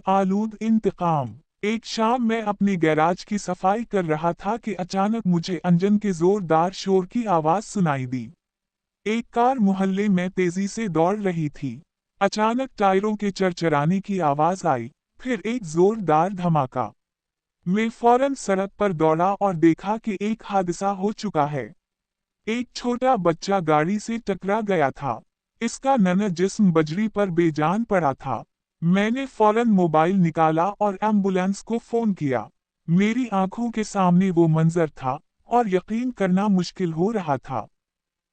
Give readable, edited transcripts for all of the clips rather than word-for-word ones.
आलूद इंतकाम। एक शाम मैं अपने गैराज की सफाई कर रहा था कि अचानक मुझे इंजन के जोरदार शोर की आवाज सुनाई दी। एक कार मोहल्ले में तेजी से दौड़ रही थी। अचानक टायरों के चरचराने की आवाज आई, फिर एक जोरदार धमाका। मैं फौरन सड़क पर दौड़ा और देखा कि एक हादसा हो चुका है। एक छोटा बच्चा गाड़ी से टकरा गया था। इसका नन्हा जिस्म बजरी पर बेजान पड़ा था। मैंने फौरन मोबाइल निकाला और एम्बुलेंस को फोन किया। मेरी आंखों के सामने वो मंजर था और यकीन करना मुश्किल हो रहा था।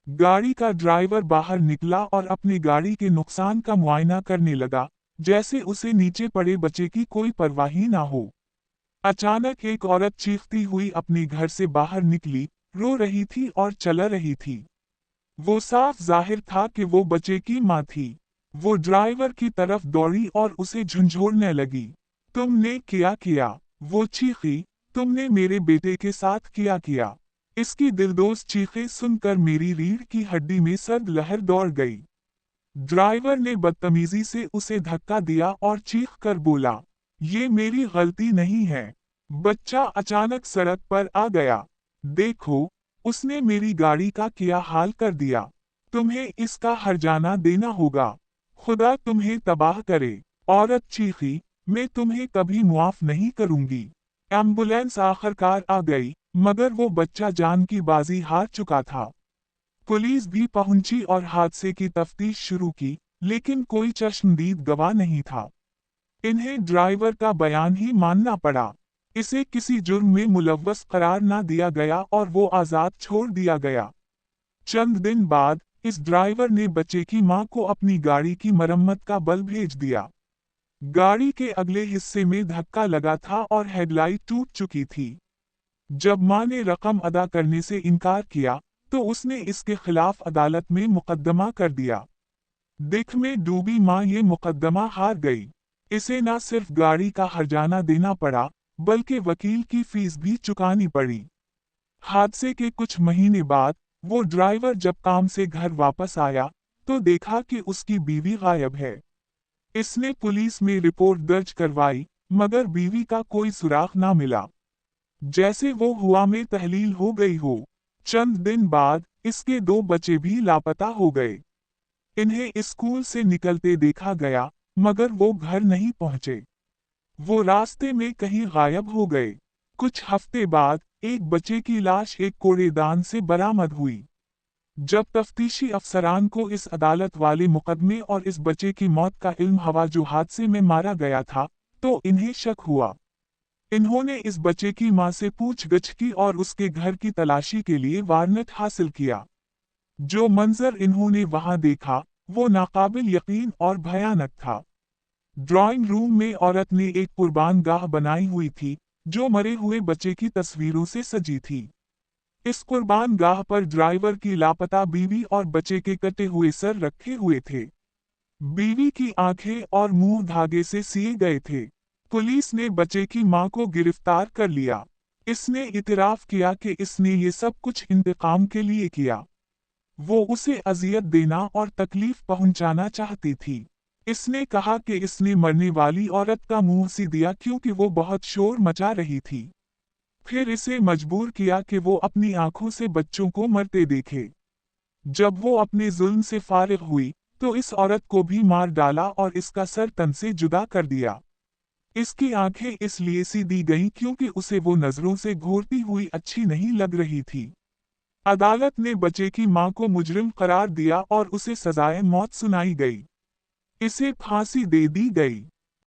गाड़ी का ड्राइवर बाहर निकला और अपनी गाड़ी के नुकसान का मुआयना करने लगा, जैसे उसे नीचे पड़े बच्चे की कोई परवाह ही ना हो। अचानक एक औरत चीखती हुई अपने घर से बाहर निकली, रो रही थी और चला रही थी। वो साफ जाहिर था कि वो बच्चे की माँ थी। वो ड्राइवर की तरफ दौड़ी और उसे झंझोड़ने लगी। तुमने क्या किया? वो चीखी। तुमने मेरे बेटे के साथ क्या किया? इसकी दिलदोज चीखें सुनकर मेरी रीढ़ की हड्डी में सर्द लहर दौड़ गई। ड्राइवर ने बदतमीजी से उसे धक्का दिया और चीख कर बोला, ये मेरी गलती नहीं है। बच्चा अचानक सड़क पर आ गया। देखो, उसने मेरी गाड़ी का क्या हाल कर दिया। तुम्हें इसका हर्जाना देना होगा। खुदा तुम्हें तबाह करे। औरत चीखी, मैं तुम्हें कभी मुआफ नहीं करूंगी। एम्बुलेंस आखिरकार आ गई, मगर वो बच्चा जान की बाजी हार चुका था। पुलिस भी पहुंची और हादसे की तफ्तीश शुरू की, लेकिन कोई चश्मदीद गवाह नहीं था। इन्हें ड्राइवर का बयान ही मानना पड़ा। इसे किसी जुर्म में मुलव्वस करार ना दिया गया और वो आजाद छोड़ दिया गया। चंद दिन बाद इस ड्राइवर ने बच्चे की मां को अपनी गाड़ी की मरम्मत का बल भेज दिया। गाड़ी के अगले हिस्से में धक्का लगा था और हेडलाइट टूट चुकी थी। जब मां ने रकम अदा करने से इनकार किया, तो उसने इसके खिलाफ अदालत में मुकदमा कर दिया। दिख में डूबी मां ये मुकदमा हार गई। इसे न सिर्फ गाड़ी का हर्जाना देना पड़ा, बल्कि वकील की फीस भी चुकानी पड़ी। हादसे के कुछ महीने बाद वो ड्राइवर जब काम से घर वापस आया, तो देखा कि उसकी बीवी गायब है। इसने पुलिस में रिपोर्ट दर्ज करवाई, मगर बीवी का कोई सुराग ना मिला। जैसे वो हुआ में तहलील हो गई हो। चंद दिन बाद इसके 2 बच्चे भी लापता हो गए। इन्हें स्कूल से निकलते देखा गया, मगर वो घर नहीं पहुंचे। वो रास्ते में कहीं गायब हो गए। कुछ हफ्ते बाद एक बच्चे की लाश एक कूड़ेदान से बरामद हुई। जब तफ्तीशी अफसरान को इस अदालत वाले मुकदमे और इस बच्चे की मौत का इल्म हवा जो हादसे में मारा गया था, तो इन्हें शक हुआ। इन्होंने इस बच्चे की मां से पूछगछ की और उसके घर की तलाशी के लिए वारंट हासिल किया। जो मंजर इन्होंने वहां देखा, वो नाकाबिल यकीन और भयानक था। ड्राइंग रूम में औरत ने एक कुर्बान गाह बनाई हुई थी, जो मरे हुए बच्चे की तस्वीरों से सजी थी। इस कुर्बान गाह पर ड्राइवर की लापता बीवी और बच्चे के कटे हुए सर रखे हुए थे। बीवी की आंखें और मुंह धागे से सिए गए थे। पुलिस ने बच्चे की मां को गिरफ्तार कर लिया। इसने इतराफ किया कि इसने ये सब कुछ इंतकाम के लिए किया। वो उसे अजियत देना और तकलीफ पहुंचाना चाहती थी। इसने कहा कि इसने मरने वाली औरत का मुंह सी दिया क्योंकि वो बहुत शोर मचा रही थी। फिर इसे मजबूर किया कि वो अपनी आंखों से बच्चों को मरते देखे। जब वो अपने जुल्म से फारिग हुई, तो इस औरत को भी मार डाला और इसका सर तन से जुदा कर दिया। इसकी आंखें इसलिए सी दी गईं क्योंकि उसे वो नजरों से घूरती हुई अच्छी नहीं लग रही थी। अदालत ने बच्चे की मां को मुजरिम करार दिया और उसे सजाए मौत सुनाई गई। इसे फांसी दे दी गई।